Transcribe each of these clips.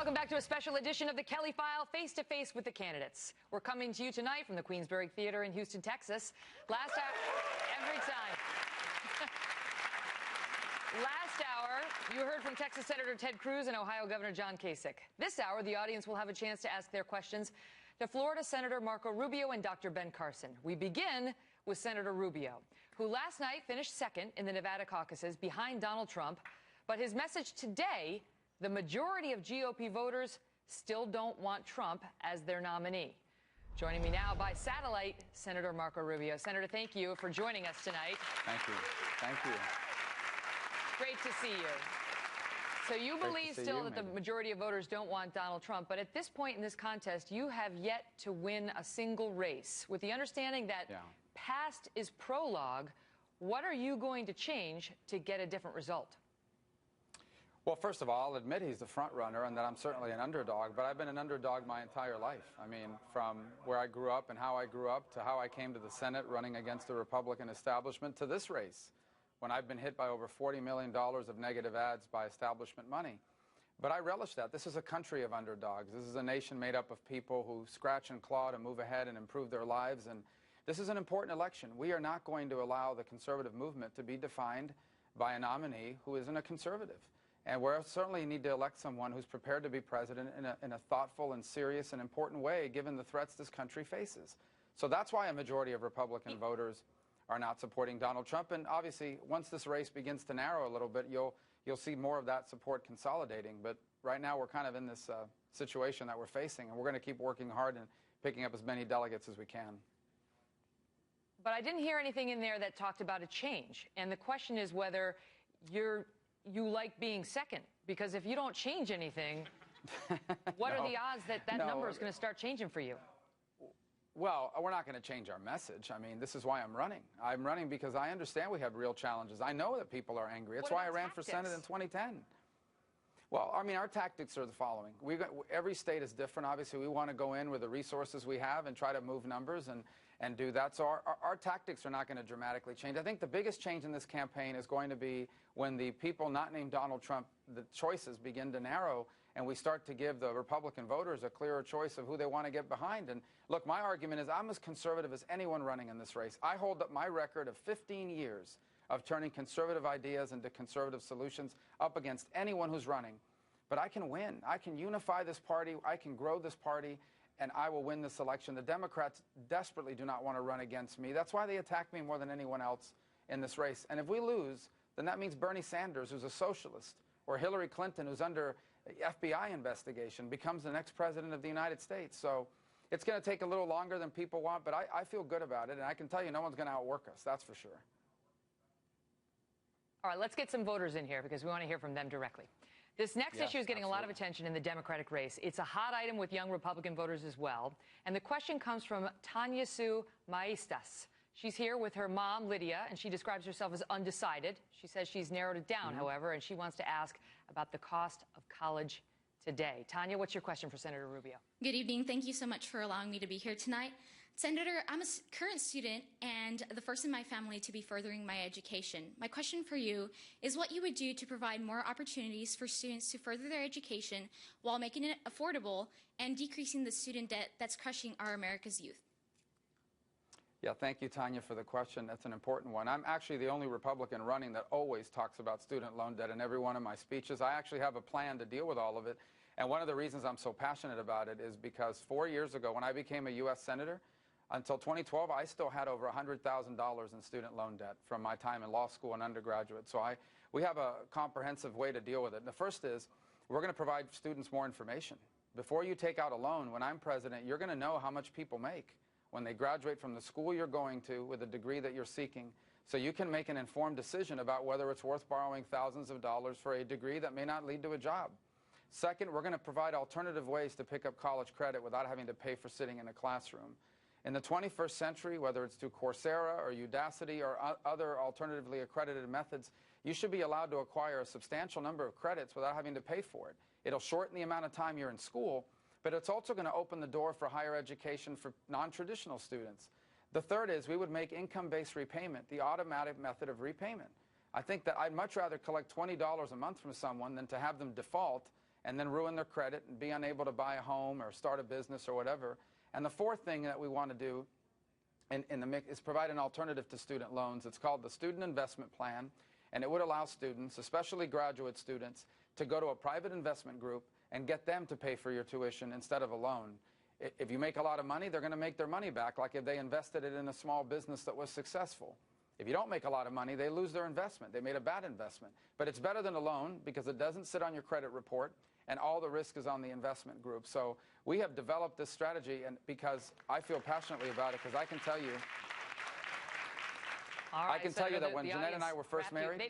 Welcome back to a special edition of the Kelly File, face-to-face with the candidates. We're coming to you tonight from the Queensberry Theater in Houston, Texas. Last hour, every time. Last hour, you heard from Texas Senator Ted Cruz and Ohio Governor John Kasich. This hour, the audience will have a chance to ask their questions to Florida Senator Marco Rubio and Dr. Ben Carson. We begin with Senator Rubio, who last night finished second in the Nevada caucuses behind Donald Trump. But his message today: the majority of GOP voters still don't want Trump as their nominee. Joining me now by satellite, Senator Marco Rubio. Senator, thank you for joining us tonight. Thank you. Thank you. Great to see you. So you believe still that the majority of voters don't want Donald Trump, but at this point in this contest, you have yet to win a single race. With the understanding that past is prologue, what are you going to change to get a different result? Well, first of all, I'll admit he's the front runner and that I'm certainly an underdog, but I've been an underdog my entire life. I mean, from where I grew up and how I grew up to how I came to the Senate running against the Republican establishment to this race, when I've been hit by over $40 million of negative ads by establishment money. But I relish that. This is a country of underdogs. This is a nation made up of people who scratch and claw to move ahead and improve their lives. And this is an important election. We are not going to allow the conservative movement to be defined by a nominee who isn't a conservative. And we certainly need to elect someone who's prepared to be president in a thoughtful and serious and important way, given the threats this country faces. So that's why a majority of Republican voters are not supporting Donald Trump. And obviously, once this race begins to narrow a little bit, you'll see more of that support consolidating. But right now, we're kind of in this situation that we're facing, and we're going to keep working hard and picking up as many delegates as we can. But I didn't hear anything in there that talked about a change. And the question is whether you like being second, because if you don't change anything, what are the odds that number is going to start changing for you? Well, we're not going to change our message. I mean, this is why I'm running. I'm running because I understand we have real challenges. I know that people are angry. That's why I ran for Senate in 2010. Well, I mean, our tactics are the following. Every state is different. Obviously, we want to go in with the resources we have and try to move numbers and do that. So our tactics are not going to dramatically change. I think the biggest change in this campaign is going to be when the people not named Donald Trump, the choices begin to narrow, and we start to give the Republican voters a clearer choice of who they want to get behind. And look, my argument is I'm as conservative as anyone running in this race. I hold up my record of 15 years of turning conservative ideas into conservative solutions up against anyone who's running. But I can win. I can unify this party. I can grow this party, and I will win this election. The Democrats desperately do not want to run against me. That's why they attack me more than anyone else in this race. And if we lose, then that means Bernie Sanders, who's a socialist, or Hillary Clinton, who's under FBI investigation, becomes the next president of the United States. So it's going to take a little longer than people want, but I feel good about it, and I can tell you no one's going to outwork us. That's for sure. All right, let's get some voters in here because we want to hear from them directly. This next issue is getting a lot of attention in the Democratic race. It's a hot item with young Republican voters as well. And the question comes from Tanya Sue Maestas. She's here with her mom, Lydia, and she describes herself as undecided. She says she's narrowed it down, however, and she wants to ask about the cost of college today. Tanya, what's your question for Senator Rubio? Good evening. Thank you so much for allowing me to be here tonight. Senator, I'm a current student and the first in my family to be furthering my education. My question for you is what you would do to provide more opportunities for students to further their education while making it affordable and decreasing the student debt that's crushing our America's youth. Yeah, thank you, Tanya, for the question. That's an important one. I'm actually the only Republican running that always talks about student loan debt in every one of my speeches. I actually have a plan to deal with all of it. And one of the reasons I'm so passionate about it is because 4 years ago, when I became a U.S. Senator, until 2012, I still had over $100,000 in student loan debt from my time in law school and undergraduate. So we have a comprehensive way to deal with it. And the first is we're going to provide students more information. Before you take out a loan, when I'm president, you're going to know how much people make when they graduate from the school you're going to with a degree that you're seeking, so you can make an informed decision about whether it's worth borrowing thousands of dollars for a degree that may not lead to a job. Second, we're going to provide alternative ways to pick up college credit without having to pay for sitting in a classroom. In the 21st century, whether it's through Coursera or Udacity or other alternatively accredited methods, you should be allowed to acquire a substantial number of credits without having to pay for it. It'll shorten the amount of time you're in school, but it's also going to open the door for higher education for non-traditional students. The third is we would make income-based repayment the automatic method of repayment. I think that I'd much rather collect $20 a month from someone than to have them default and then ruin their credit and be unable to buy a home or start a business or whatever. And the fourth thing that we want to do in the mix is provide an alternative to student loans. It's called the Student Investment Plan, and it would allow students, especially graduate students, to go to a private investment group and get them to pay for your tuition instead of a loan. If you make a lot of money, they're going to make their money back, like if they invested it in a small business that was successful. If you don't make a lot of money, they lose their investment. They made a bad investment. But it's better than a loan because it doesn't sit on your credit report, and all the risk is on the investment group. So we have developed this strategy, and because I feel passionately about it, because I can tell you, that when Jeanette and I were first married,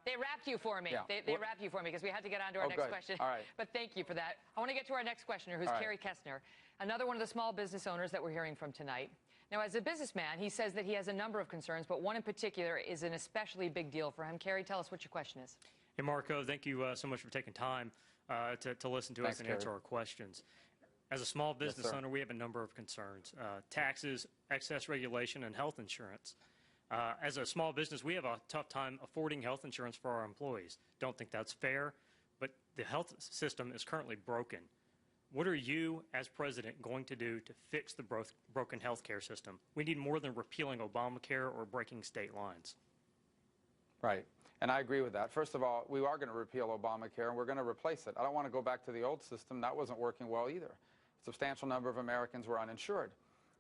they wrapped you for me. Yeah. They wrapped you for me because we had to get on to our next question. All right. But thank you for that. I want to get to our next questioner, who's Kerry Kessner, another one of the small business owners that we're hearing from tonight. Now, as a businessman, he says that he has a number of concerns, but one in particular is an especially big deal for him. Kerry, tell us what your question is. Hey, Marco, thank you so much for taking time to listen to us and answer our questions. As a small business owner, we have a number of concerns: taxes, excess regulation, and health insurance. As a small business, we have a tough time affording health insurance for our employees. Don't think that's fair, but the health system is currently broken. What are you, as president, going to do to fix the broken health care system? We need more than repealing Obamacare or breaking state lines. Right. And I agree with that. First of all, we are going to repeal Obamacare, and we're going to replace it. I don't want to go back to the old system. That wasn't working well either. A substantial number of Americans were uninsured.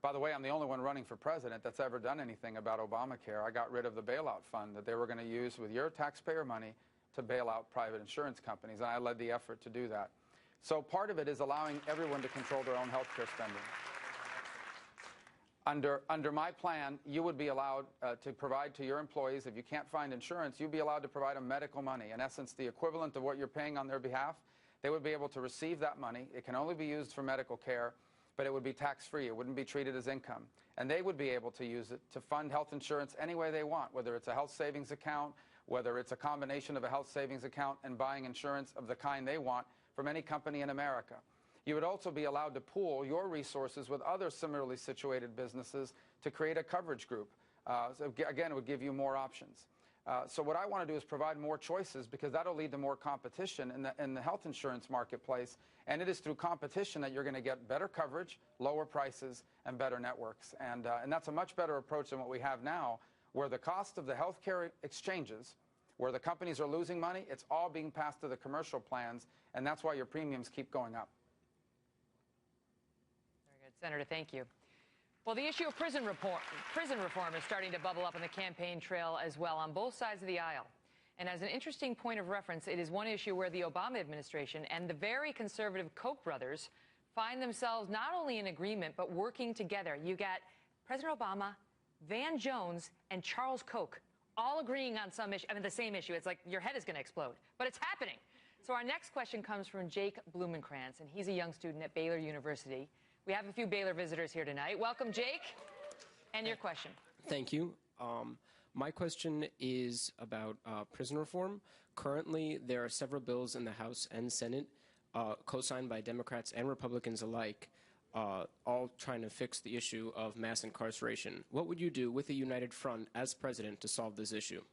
By the way, I'm the only one running for president that's ever done anything about Obamacare. I got rid of the bailout fund that they were going to use with your taxpayer money to bail out private insurance companies, and I led the effort to do that. So part of it is allowing everyone to control their own health care spending. Under my plan, you would be allowed to provide to your employees, if you can't find insurance, you'd be allowed to provide them medical money. In essence, the equivalent of what you're paying on their behalf. They would be able to receive that money. It can only be used for medical care, but it would be tax-free. It wouldn't be treated as income. And they would be able to use it to fund health insurance any way they want, whether it's a health savings account, whether it's a combination of a health savings account and buying insurance of the kind they want from any company in America. You would also be allowed to pool your resources with other similarly situated businesses to create a coverage group. So again, it would give you more options. So what I want to do is provide more choices, because that'll lead to more competition in the health insurance marketplace. And it is through competition that you're going to get better coverage, lower prices, and better networks. And that's a much better approach than what we have now, where the cost of the health care exchanges, where the companies are losing money, it's all being passed to the commercial plans, and that's why your premiums keep going up. Very good. Senator, thank you. Well, the issue of prison reform is starting to bubble up on the campaign trail as well on both sides of the aisle. And as an interesting point of reference, it is one issue where the Obama administration and the very conservative Koch brothers find themselves not only in agreement, but working together. You got President Obama, Van Jones, and Charles Koch all agreeing on some issue, the same issue. It's like your head is going to explode, but it's happening. So our next question comes from Jake Blumenkrantz, and he's a young student at Baylor University. We have a few Baylor visitors here tonight. Welcome, Jake, and your question. Thank you. My question is about prison reform. Currently, there are several bills in the House and Senate, co-signed by Democrats and Republicans alike, all trying to fix the issue of mass incarceration. What would you do with a united front as president to solve this issue?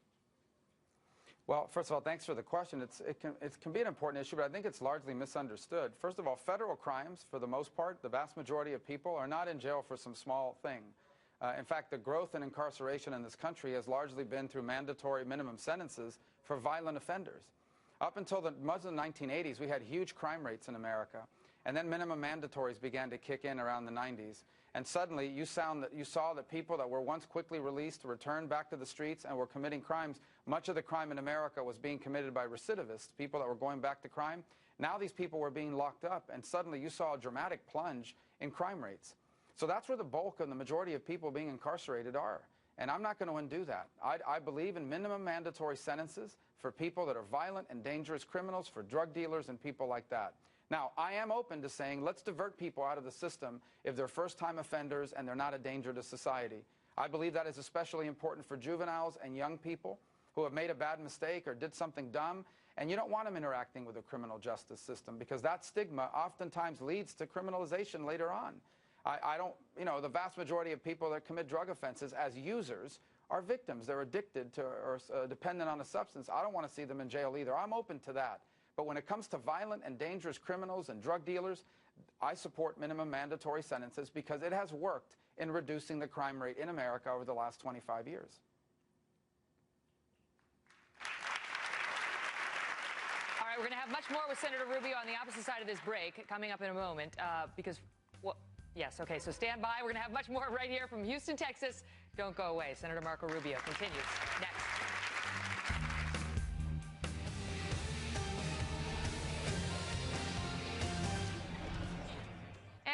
Well, first of all, thanks for the question. It can be an important issue, but I think it's largely misunderstood. First of all, federal crimes, for the most part, the vast majority of people are not in jail for some small thing. In fact, the growth in incarceration in this country has largely been through mandatory minimum sentences for violent offenders. Up until the 1980s, we had huge crime rates in America, and then minimum mandatories began to kick in around the 90s. And suddenly, you saw that people that were once quickly released returned back to the streets and were committing crimes. Much of the crime in America was being committed by recidivists, people that were going back to crime. Now these people were being locked up, and suddenly you saw a dramatic plunge in crime rates. So that's where the bulk and the majority of people being incarcerated are. And I'm not going to undo that. I believe in minimum mandatory sentences for people that are violent and dangerous criminals, for drug dealers and people like that. Now, I am open to saying let's divert people out of the system if they're first-time offenders and they're not a danger to society. I believe that is especially important for juveniles and young people who have made a bad mistake or did something dumb, and you don't want them interacting with the criminal justice system, because that stigma oftentimes leads to criminalization later on. The vast majority of people that commit drug offenses as users are victims. They're addicted to or dependent on a substance. I don't want to see them in jail either. I'm open to that. But when it comes to violent and dangerous criminals and drug dealers, I support minimum mandatory sentences because it has worked in reducing the crime rate in America over the last 25 years. All right, we're going to have much more with Senator Rubio on the opposite side of this break coming up in a moment because, well, yes, okay, so stand by. We're going to have much more right here from Houston, Texas. Don't go away. Senator Marco Rubio continues next.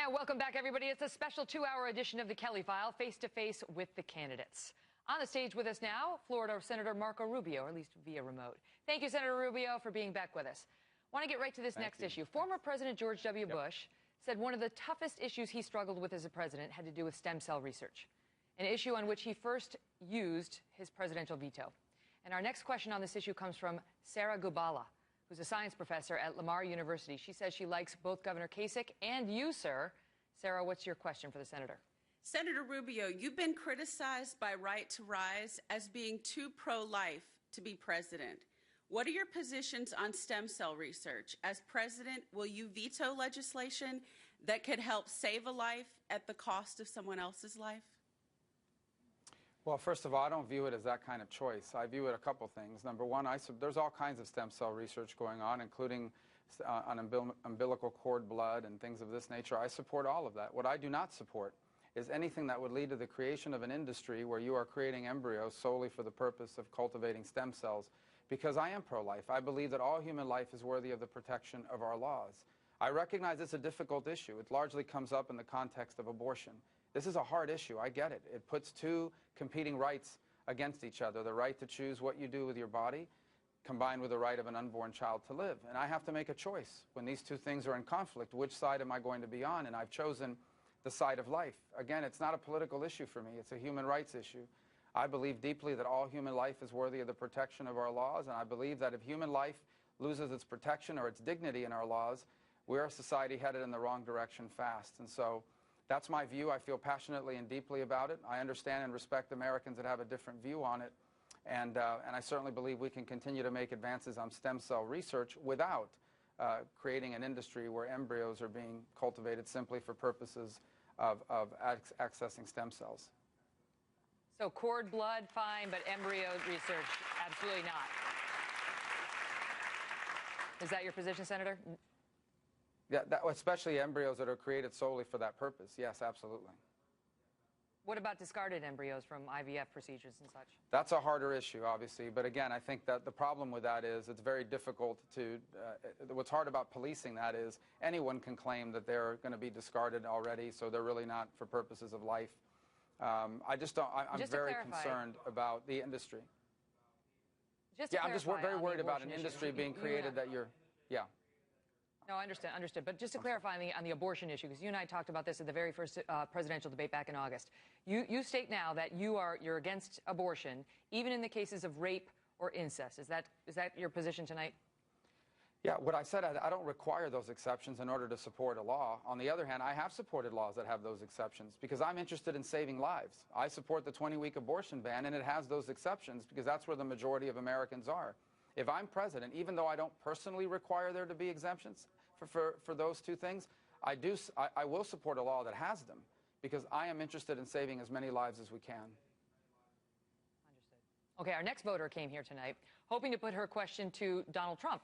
And welcome back, everybody. It's a special 2-hour edition of the Kelly File, face-to-face with the candidates. On the stage with us now, Florida Senator Marco Rubio, or at least via remote. Thank you, Senator Rubio, for being back with us. I want to get right to this next issue. Former President George W. Bush said one of the toughest issues he struggled with as a president had to do with stem cell research, an issue on which he first used his presidential veto. And our next question on this issue comes from Sarah Gubala, who's a science professor at Lamar University. She says she likes both Governor Kasich and you, sir. Sarah, what's your question for the senator? Senator Rubio, you've been criticized by Right to Rise as being too pro-life to be president. What are your positions on stem cell research? As president, will you veto legislation that could help save a life at the cost of someone else's life? Well, first of all, I don't view it as that kind of choice. I view it a couple things. Number one, there's all kinds of stem cell research going on, including on umbilical cord blood and things of this nature. I support all of that. What I do not support is anything that would lead to the creation of an industry where you are creating embryos solely for the purpose of cultivating stem cells, because I am pro-life. I believe that all human life is worthy of the protection of our laws. I recognize it's a difficult issue. It largely comes up in the context of abortion. This is a hard issue. I get it. It puts two competing rights against each other, the right to choose what you do with your body combined with the right of an unborn child to live. And I have to make a choice. When these two things are in conflict, which side am I going to be on? And I've chosen the side of life. Again, it's not a political issue for me. It's a human rights issue. I believe deeply that all human life is worthy of the protection of our laws, and I believe that if human life loses its protection or its dignity in our laws, we're a society headed in the wrong direction fast. And so that's my view. I feel passionately and deeply about it. I understand and respect Americans that have a different view on it, and I certainly believe we can continue to make advances on stem cell research without creating an industry where embryos are being cultivated simply for purposes of accessing stem cells. So cord blood, fine, but embryo research, absolutely not. Is that your position, Senator? Yeah, especially embryos that are created solely for that purpose. Yes, absolutely. What about discarded embryos from IVF procedures and such? That's a harder issue, obviously. But again, I think that the problem with that is it's very difficult to, what's hard about policing that is anyone can claim that they're going to be discarded already, so they're really not for purposes of life. I just don't, I'm just very concerned about the industry. I'm just very worried about an industry being created that you're, No, I understood. But just to clarify on the abortion issue, because you and I talked about this at the very first presidential debate back in August. You state now that you're against abortion, even in the cases of rape or incest. Is that your position tonight? Yeah, what I said, I don't require those exceptions in order to support a law. On the other hand, I have supported laws that have those exceptions because I'm interested in saving lives. I support the 20-week abortion ban, and it has those exceptions because that's where the majority of Americans are. If I'm president, even though I don't personally require there to be exemptions for those two things, I will support a law that has them because I am interested in saving as many lives as we can. Understood. Okay, our next voter came here tonight hoping to put her question to Donald Trump.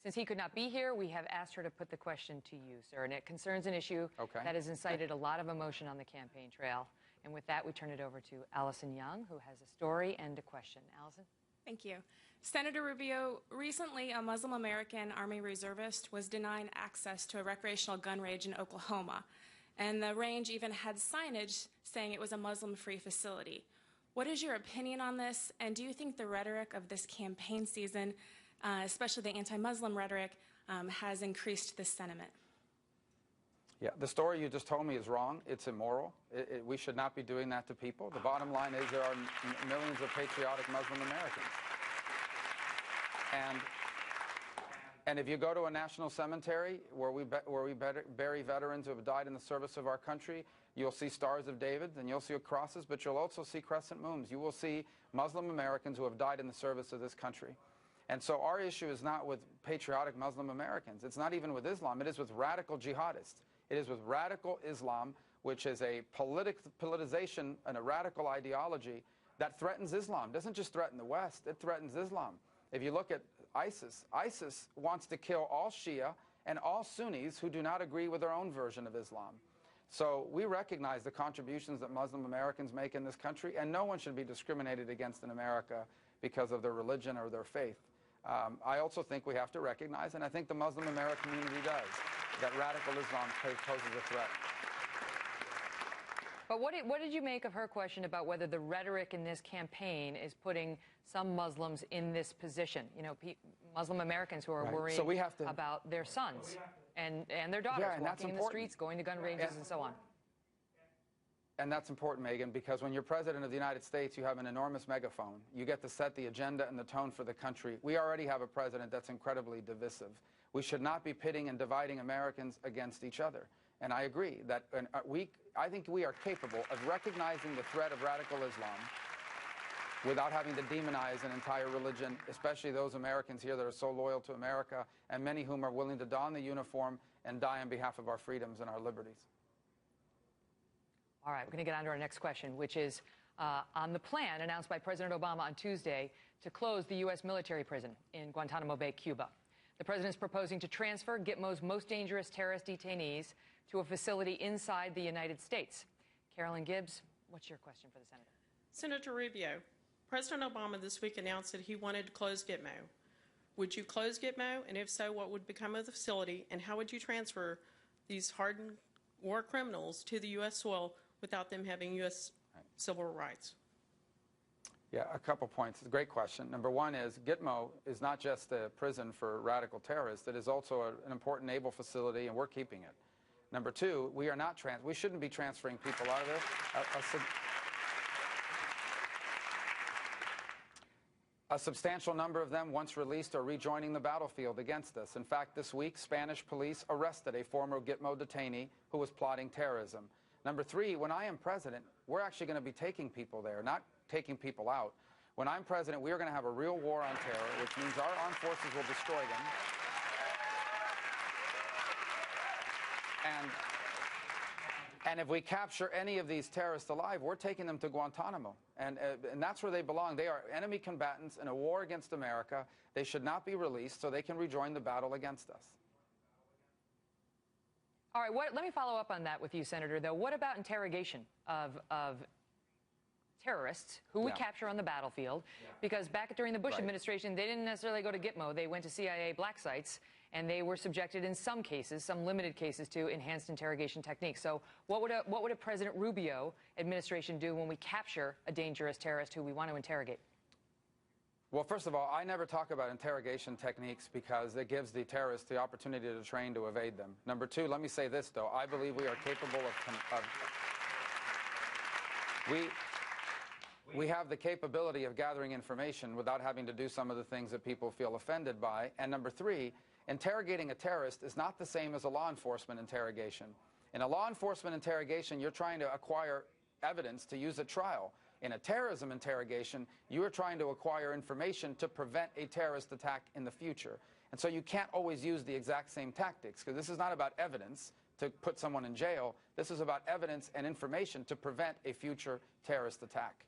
Since he could not be here, we have asked her to put the question to you, sir, and it concerns an issue that has incited a lot of emotion on the campaign trail. And with that, we turn it over to Allison Young, who has a story and a question. Allison? Thank you. Senator Rubio, recently a Muslim American Army reservist was denied access to a recreational gun range in Oklahoma, and the range even had signage saying it was a Muslim-free facility. What is your opinion on this, and do you think the rhetoric of this campaign season, especially the anti-Muslim rhetoric, has increased this sentiment? Yeah, the story you just told me is wrong. It's immoral. We should not be doing that to people. The bottom line is there are millions of patriotic Muslim Americans. And if you go to a national cemetery where we bury veterans who have died in the service of our country, you'll see stars of David and you'll see crosses, but you'll also see crescent moons. You will see Muslim Americans who have died in the service of this country. And so our issue is not with patriotic Muslim Americans. It's not even with Islam. It is with radical jihadists. It is with radical Islam, which is a politicization and a radical ideology that threatens Islam. It doesn't just threaten the West, it threatens Islam. If you look at ISIS, ISIS wants to kill all Shia and all Sunnis who do not agree with their own version of Islam. So we recognize the contributions that Muslim Americans make in this country, and no one should be discriminated against in America because of their religion or their faith. I also think we have to recognize, and I think the Muslim American community does, that radical Islam poses a threat. But what did you make of her question about whether the rhetoric in this campaign is putting some Muslims in this position? You know, Muslim Americans who are worried about their sons and their daughters walking in the streets, going to gun ranges and so on. And that's important, Megyn, because when you're president of the United States, you have an enormous megaphone. You get to set the agenda and the tone for the country. We already have a president that's incredibly divisive. We should not be pitting and dividing Americans against each other. And I agree that I think we are capable of recognizing the threat of radical Islam without having to demonize an entire religion, especially those Americans here that are so loyal to America, and many whom are willing to don the uniform and die on behalf of our freedoms and our liberties. All right, we're going to get on to our next question, which is on the plan announced by President Obama on Tuesday to close the U.S. military prison in Guantanamo Bay, Cuba. The president is proposing to transfer Gitmo's most dangerous terrorist detainees to a facility inside the United States. Carolyn Gibbs, what's your question for the senator? Senator Rubio, President Obama this week announced that he wanted to close Gitmo. Would you close Gitmo, and if so, what would become of the facility, and how would you transfer these hardened war criminals to the U.S. soil without them having U.S. civil rights? Yeah, a couple points. It's a great question. Number one is Gitmo is not just a prison for radical terrorists. It is also an important naval facility, and we're keeping it. Number two, we shouldn't be transferring people out of there. A substantial number of them, once released, are rejoining the battlefield against us. In fact, this week, Spanish police arrested a former Gitmo detainee who was plotting terrorism. Number three, when I am president, we're actually going to be taking people there, not taking people out. When I'm president, we are going to have a real war on terror, which means our armed forces will destroy them. And if we capture any of these terrorists alive, we're taking them to Guantanamo. And that's where they belong. They are enemy combatants in a war against America. They should not be released so they can rejoin the battle against us. All right, let me follow up on that with you, Senator, though. What about interrogation of terrorists who we capture on the battlefield? Because back during the Bush administration, they didn't necessarily go to Gitmo. They went to CIA black sites, and they were subjected in some cases, some limited cases, to enhanced interrogation techniques. So what would a President Rubio administration do when we capture a dangerous terrorist who we want to interrogate? Well, first of all, I never talk about interrogation techniques because it gives the terrorists the opportunity to train to evade them. Number two, let me say this, though. I believe we are capable we have the capability of gathering information without having to do some of the things that people feel offended by. And number three, interrogating a terrorist is not the same as a law enforcement interrogation. In a law enforcement interrogation, you're trying to acquire evidence to use at trial. In a terrorism interrogation, you are trying to acquire information to prevent a terrorist attack in the future. And so you can't always use the exact same tactics, because this is not about evidence to put someone in jail. This is about evidence and information to prevent a future terrorist attack.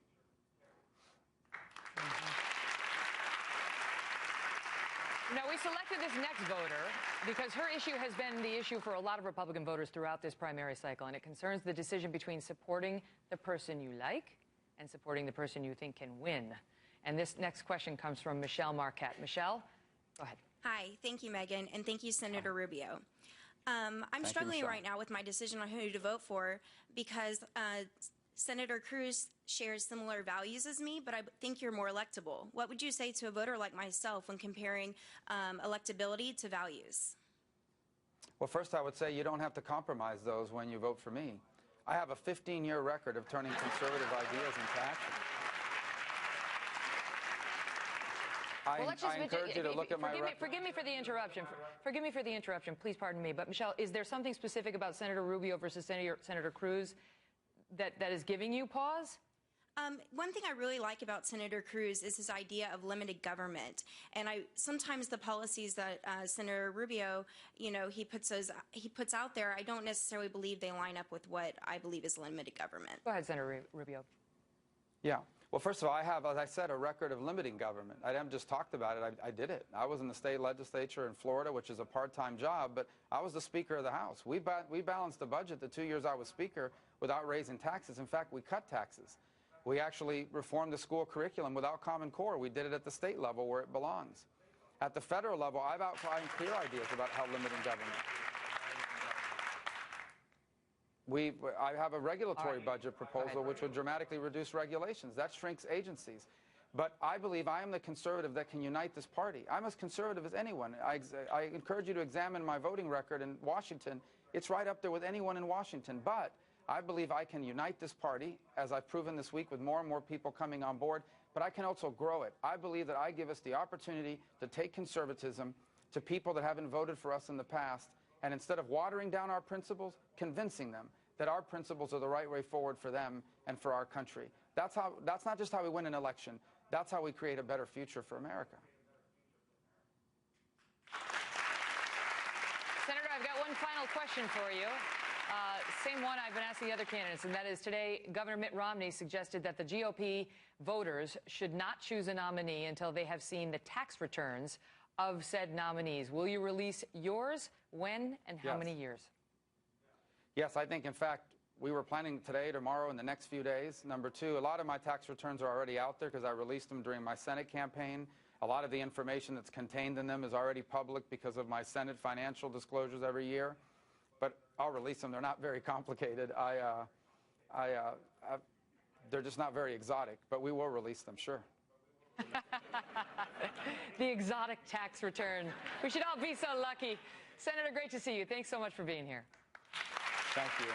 Now, we selected this next voter because her issue has been the issue for a lot of Republican voters throughout this primary cycle, and it concerns the decision between supporting the person you like and supporting the person you think can win. And this next question comes from Michelle Marquette. Michelle, go ahead. Hi, thank you, Megyn, and thank you, Senator Rubio. I'm struggling right now with my decision on who to vote for because Senator Cruz shares similar values as me, but I think you're more electable. What would you say to a voter like myself when comparing electability to values? Well, first I would say you don't have to compromise those when you vote for me. I have a 15-year record of turning conservative ideas into action. I encourage you to look at my record. Forgive me for the interruption. Forgive me for the interruption. Please pardon me. But, Michelle, is there something specific about Senator Rubio versus Senator Cruz that is giving you pause? One thing I really like about Senator Cruz is his idea of limited government, and sometimes the policies that Senator Rubio, he puts out there, I don't necessarily believe they line up with what I believe is limited government. Go ahead, Senator Rubio. Yeah. Well, first of all, I have, as I said, a record of limiting government. I haven't just talked about it. I did it. I was in the state legislature in Florida, which is a part-time job, but I was the Speaker of the House. We balanced the budget the 2 years I was Speaker without raising taxes. In fact, we cut taxes. We actually reformed the school curriculum without Common Core. We did it at the state level where it belongs. At the federal level, I've outlined clear ideas about how limiting government. I have a regulatory budget proposal which would dramatically reduce regulations. That shrinks agencies. But I believe I am the conservative that can unite this party. I'm as conservative as anyone. I encourage you to examine my voting record in Washington. It's right up there with anyone in Washington. But I believe I can unite this party, as I've proven this week with more and more people coming on board, but I can also grow it. I believe that I give us the opportunity to take conservatism to people that haven't voted for us in the past, and instead of watering down our principles, convincing them that our principles are the right way forward for them and for our country. That's not just how we win an election. That's how we create a better future for America. Senator, I've got one final question for you. Same one I've been asking the other candidates, and that is today Governor Mitt Romney suggested that the GOP voters should not choose a nominee until they have seen the tax returns of said nominees. Will you release yours, when, and how many years? Yes, I think, in fact, we were planning today, tomorrow, in the next few days. Number two, a lot of my tax returns are already out there because I released them during my Senate campaign. A lot of the information that's contained in them is already public because of my Senate financial disclosures every year. But I'll release them. They're not very complicated. They're just not very exotic, but we will release them, sure. The exotic tax return. We should all be so lucky. Senator, great to see you. Thanks so much for being here. Thank you.